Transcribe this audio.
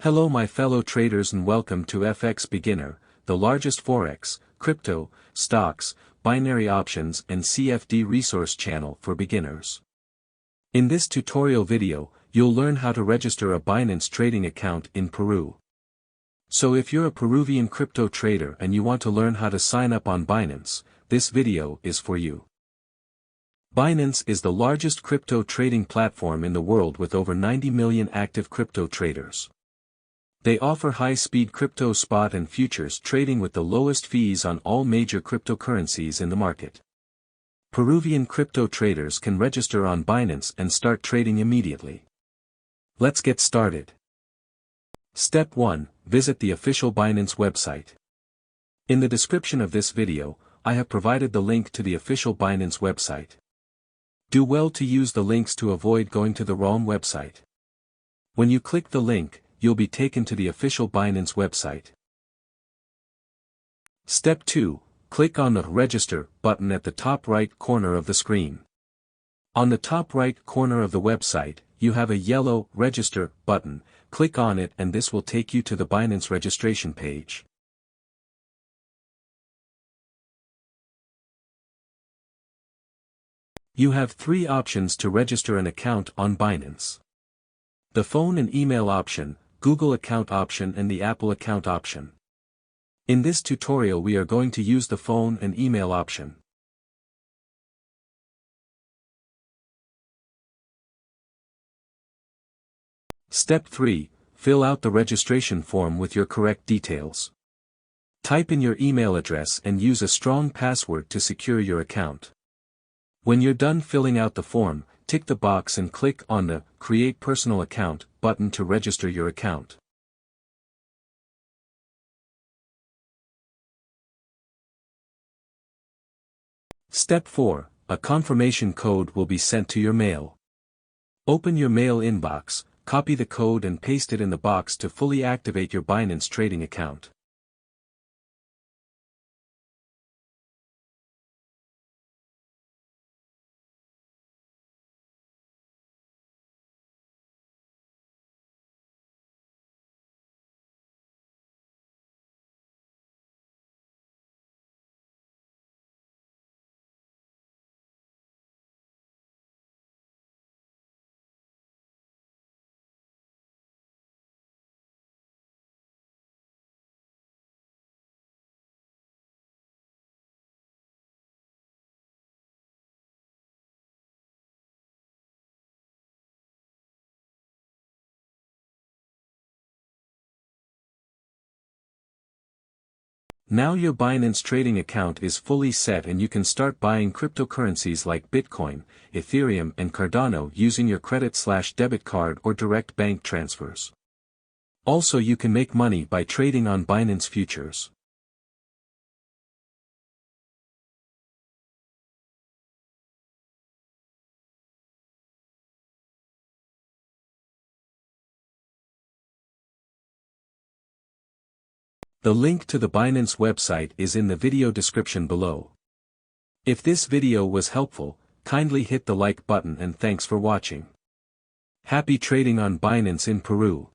Hello my fellow traders and welcome to FX Beginner, the largest forex, crypto, stocks, binary options and CFD resource channel for beginners. In this tutorial video, you'll learn how to register a Binance trading account in Peru. So if you're a Peruvian crypto trader and you want to learn how to sign up on Binance, this video is for you. Binance is the largest crypto trading platform in the world with over 90 million active crypto traders. They offer high-speed crypto spot and futures trading with the lowest fees on all major cryptocurrencies in the market. Peruvian crypto traders can register on Binance and start trading immediately. Let's get started. Step 1. Visit the official Binance website. In the description of this video, I have provided the link to the official Binance website. Do well to use the links to avoid going to the wrong website. When you click the link, you'll be taken to the official Binance website. Step 2. Click on the Register button at the top right corner of the screen. On the top right corner of the website, you have a yellow Register button. Click on it and this will take you to the Binance registration page. You have 3 options to register an account on Binance. The phone and email option, Google account option and the Apple account option. In this tutorial we are going to use the phone and email option. Step 3. Fill out the registration form with your correct details. Type in your email address and use a strong password to secure your account. When you're done filling out the form, tick the box and click on the Create Personal Account button to register your account. Step 4. A confirmation code will be sent to your mail. Open your mail inbox, copy the code and paste it in the box to fully activate your Binance trading account. Now your Binance trading account is fully set and you can start buying cryptocurrencies like Bitcoin, Ethereum and Cardano using your credit/debit card or direct bank transfers. Also you can make money by trading on Binance futures. The link to the Binance website is in the video description below. If this video was helpful, kindly hit the like button and thanks for watching. Happy trading on Binance in Peru.